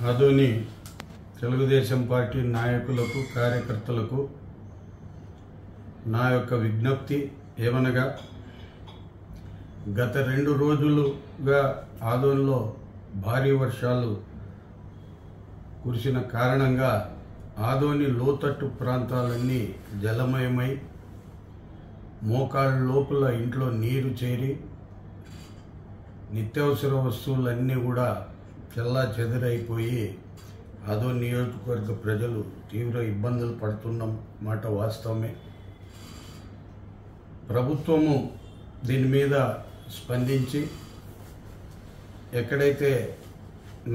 Adoni Telugu Desam party నాయకులకు కార్యకర్తలకు నా యొక్క విజ్ఞప్తి ఏమనగా గత 2 రోజులుగా ఆదోనిలో భారీ వర్షాలు కురిసిన కారణంగా ఆదోని లోతట్టు ప్రాంతాలన్నీ జలమయమై మోకాళ్ళ లోపల ఇంట్లో నీరు చేరి నిత్యావసర వస్తువులన్నీ కూడా చెల్లా చెదరైపోయి ఆదోని నియోజకవర్గ ప్రజలు తీవ్ర ఇబ్బందులు పడుతున్న మాట వాస్తవమే. ప్రభుత్వము దీని మీద స్పందించి ఎక్కడైతే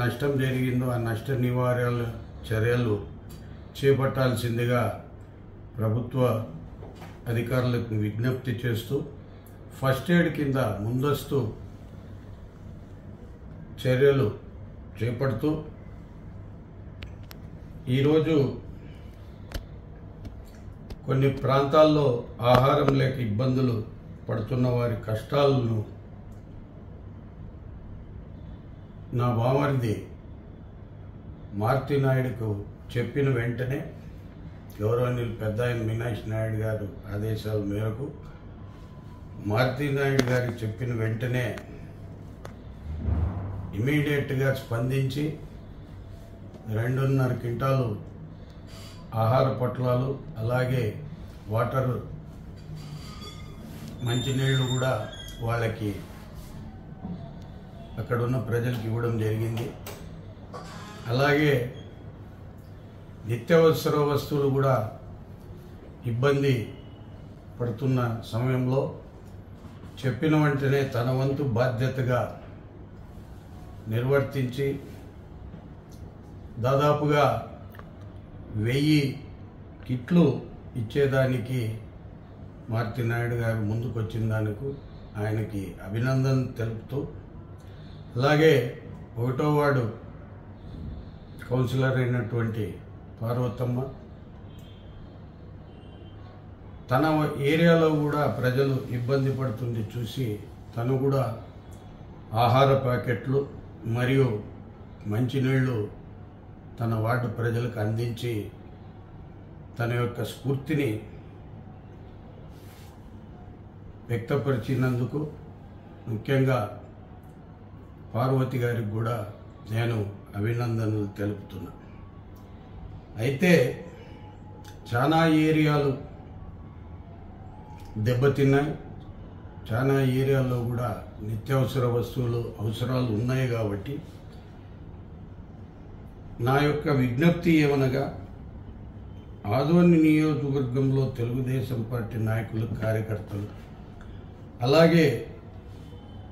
నష్టం జరిగిందో ఆ నష్ట నివారణ చర్యలు చేపట్టాల్సిందిగా ప్రభుత్వ అధికారులకు విజ్ఞప్తి చేస్తూ ఫస్ట్ ఎయిడ్ కింద ముందస్తు చర్యలు చేపడుతూ ఈరోజు కొన్ని ప్రాంతాల్లో ఆహారం లేక ఇబ్బందులు పడుతున్న వారి కష్టాలను నా బామర్ది మారుతి నాయుడుకు చెప్పిన వెంటనే గౌరవనీయులు పెద్ద ఆయన మీనాక్షి నాయుడు గారు ఆదేశాల మేరకు మారుతి నాయుడు గారికి చెప్పిన వెంటనే ఇమీడియట్గా స్పందించి 2.5 క్వింటాలు ఆహార పొట్లాలు అలాగే వాటర్ మంచినీళ్ళు కూడా వాళ్ళకి అక్కడున్న ప్రజలకు ఇవ్వడం జరిగింది. అలాగే నిత్యావసర వస్తువులు కూడా ఇబ్బంది పడుతున్న సమయంలో చెప్పిన వెంటనే తన వంతు బాధ్యతగా నిర్వర్తించి దాదాపుగా 1000 కిట్లు ఇచ్చేదానికి మారుతి నాయుడు గారు ముందుకు వచ్చిన దానికి ఆయనకి అభినందన తెలుపుతూ, అలాగే 1వ వార్డు కౌన్సిలర్ అయినటువంటి పార్వతమ్మ తన ఏరియాలో కూడా ప్రజలు ఇబ్బంది పడుతుంది చూసి తను కూడా ఆహార ప్యాకెట్లు మరియు మంచినీళ్ళు తన వార్డు ప్రజలకు అందించి తన యొక్క స్ఫూర్తిని వ్యక్తపరిచినందుకు ముఖ్యంగా పార్వతి గారికి కూడా నేను అభినందనలు తెలుపుతున్నా. అయితే చాలా ఏరియాలు దెబ్బతిన్నాయి. చాలా ఏరియాల్లో కూడా నిత్యావసర వస్తువులు అవసరాలు ఉన్నాయి. కాబట్టి నా యొక్క విజ్ఞప్తి ఏమనగా ఆదోని నియోజకవర్గంలో తెలుగుదేశం పార్టీ నాయకులు కార్యకర్తలు అలాగే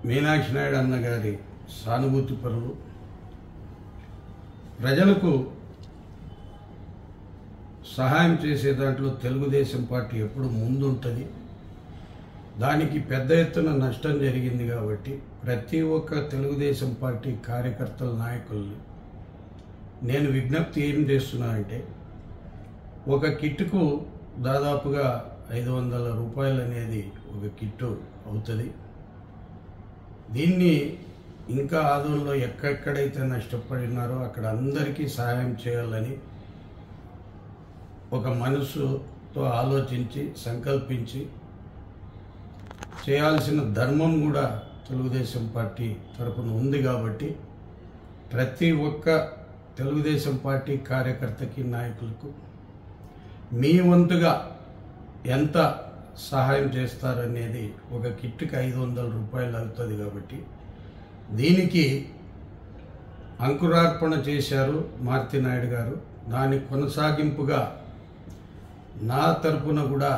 మీనాక్షి నాయుడు అన్న గారి సానుభూతి పరులు ప్రజలకు సహాయం చేసే దాంట్లో తెలుగుదేశం పార్టీ ఎప్పుడు ముందుంటుంది. దానికి పెద్ద ఎత్తున నష్టం జరిగింది కాబట్టి ప్రతి ఒక్క తెలుగుదేశం పార్టీ కార్యకర్తల నాయకుల్ని నేను విజ్ఞప్తి ఏం చేస్తున్నానంటే, ఒక కిట్టుకు దాదాపుగా 500 రూపాయలు అనేది ఒక కిట్టు అవుతుంది. దీన్ని ఇంకా ఆదోనిలో ఎక్కడెక్కడైతే నష్టపడినారో అక్కడ అందరికీ సహాయం చేయాలని ఒక మనసుతో ఆలోచించి సంకల్పించి చేయాల్సిన ధర్మం కూడా తెలుగుదేశం పార్టీ తరపున ఉంది. కాబట్టి ప్రతి ఒక్క తెలుగుదేశం పార్టీ కార్యకర్తకి నాయకులకు మీ వంతుగా ఎంత సహాయం చేస్తారనేది ఒక కిట్టుకి 500 రూపాయలు అవుతుంది. కాబట్టి దీనికి అంకురార్పణ చేశారు మారుతి నాయుడు గారు. దాని కొనసాగింపుగా నా తరపున కూడా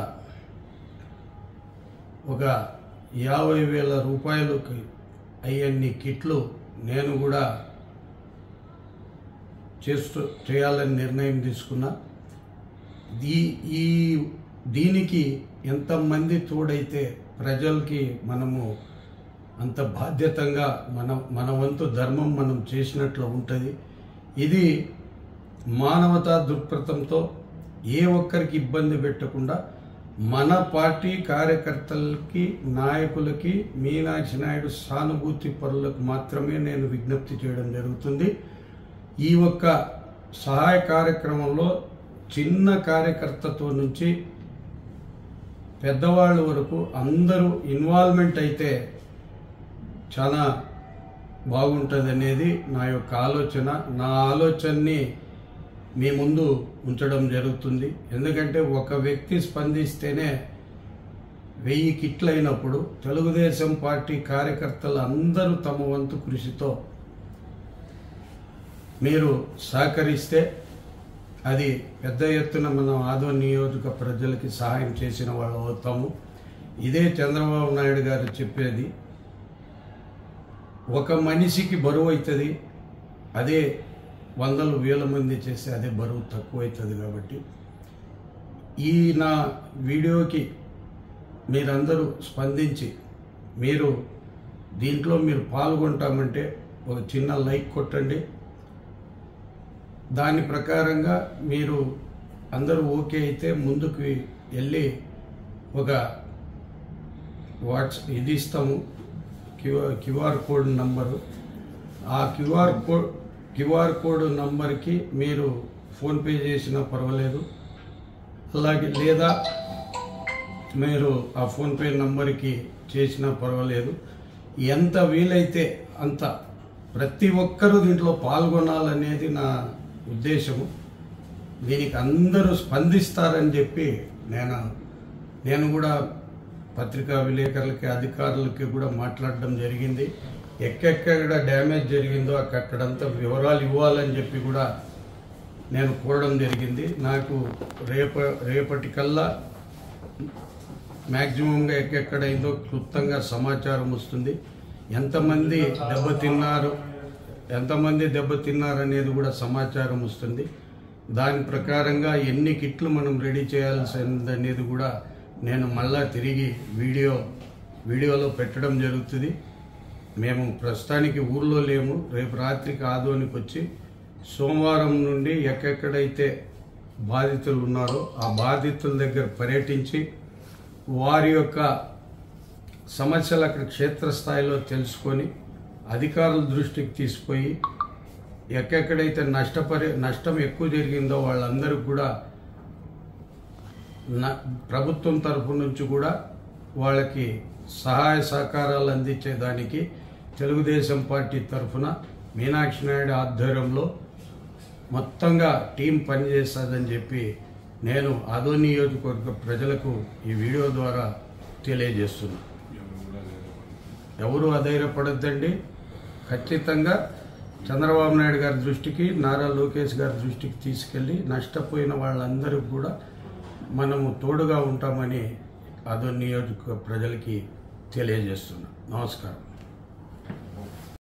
ఒక 50,000 రూపాయలకి అయ్యన్ని కిట్లు నేను కూడా చేయాలని నిర్ణయం తీసుకున్నా. దీనికి ఎంతమంది తోడైతే ప్రజలకి మనము అంత బాధ్యతంగా మన వంతు ధర్మం మనం చేసినట్లు ఉంటుంది. ఇది మానవతా దృక్పథంతో ఏ ఒక్కరికి ఇబ్బంది పెట్టకుండా మన పార్టీ కార్యకర్తలకి నాయకులకి మీనాక్షి నాయుడు సానుభూతి పరులకు మాత్రమే నేను విజ్ఞప్తి చేయడం జరుగుతుంది. ఈ ఒక్క సహాయ కార్యక్రమంలో చిన్న కార్యకర్తతో నుంచి పెద్దవాళ్ళ వరకు అందరూ ఇన్వాల్వ్మెంట్ అయితే చాలా బాగుంటుంది అనేది నా యొక్క ఆలోచన. నా ఆలోచనని మీ ముందు ఉంచడం జరుగుతుంది. ఎందుకంటే ఒక వ్యక్తి స్పందిస్తేనే 1000 కిట్లు అయినప్పుడు తెలుగుదేశం పార్టీ కార్యకర్తలు అందరూ తమ వంతు కృషితో మీరు సహకరిస్తే అది పెద్ద ఎత్తున మనం ఆదోని నియోజక ప్రజలకి సహాయం చేసిన వాళ్ళు అవుతాము. ఇదే చంద్రబాబు నాయుడు గారు చెప్పేది, ఒక మనిషికి బరువు అవుతుంది, అదే 100,000 మంది చేస్తే అదే బరువు తక్కువ అవుతుంది. కాబట్టి ఈ నా వీడియోకి మీరందరూ స్పందించి మీరు దీంట్లో మీరు పాల్గొంటామంటే ఒక చిన్న లైక్ కొట్టండి. దాని ప్రకారంగా మీరు అందరూ ఓకే అయితే ముందుకు వెళ్ళి ఒక ఇది ఇస్తాము, క్యూఆర్ కోడ్ నంబరు. ఆ క్యూఆర్ కోడ్ నంబర్కి మీరు ఫోన్పే చేసినా పర్వాలేదు, అలాగే లేదా మీరు ఆ ఫోన్పే నంబర్కి చేసినా పర్వాలేదు. ఎంత వీలైతే అంత ప్రతి ఒక్కరూ దీంట్లో పాల్గొనాలనేది నా ఉద్దేశము. దీనికి అందరూ స్పందిస్తారని చెప్పి నేను కూడా పత్రికా విలేకరులకి అధికారులకి కూడా మాట్లాడడం జరిగింది. ఎక్కడెక్కడ డ్యామేజ్ జరిగిందో అక్కడంతా వివరాలు ఇవ్వాలని చెప్పి కూడా నేను కోరడం జరిగింది. నాకు రేపటికల్లా మ్యాక్సిమంగా ఎక్కడైందో క్లుప్తంగా సమాచారం వస్తుంది. ఎంతమంది దెబ్బతిన్నారు అనేది కూడా సమాచారం వస్తుంది. దాని ప్రకారంగా ఎన్ని కిట్లు మనం రెడీ చేయాల్సిందనేది కూడా నేను మళ్ళా తిరిగి వీడియోలో పెట్టడం జరుగుతుంది. మేము ప్రస్తుతానికి ఊర్లో లేము. రేపు రాత్రికి ఆదోనికి వచ్చి సోమవారం నుండి ఎక్కడైతే బాధితులు ఉన్నారో ఆ బాధితుల దగ్గర పర్యటించి వారి యొక్క సమస్యలు అక్కడ క్షేత్రస్థాయిలో తెలుసుకొని అధికారుల దృష్టికి తీసుకుపోయి ఎక్కడైతే నష్టం ఎక్కువ జరిగిందో వాళ్ళందరికీ కూడా ప్రభుత్వం తరఫు నుంచి కూడా వాళ్ళకి సహాయ సహకారాలు అందించేదానికి తెలుగుదేశం పార్టీ తరఫున మీనాక్షి నాయుడు ఆధ్వర్యంలో మొత్తంగా టీం పనిచేస్తుందని చెప్పి నేను ఆదోని నియోజకవర్గ ప్రజలకు ఈ వీడియో ద్వారా తెలియజేస్తున్నా. ఎవరు అధైర్యపడద్దండి. ఖచ్చితంగా చంద్రబాబు నాయుడు గారి దృష్టికి, నారా లోకేష్ గారి దృష్టికి తీసుకెళ్లి నష్టపోయిన వాళ్ళందరికీ కూడా మనము తోడుగా ఉంటామని ఆదోని నియోజక ప్రజలకి తెలియజేస్తున్నా. నమస్కారం.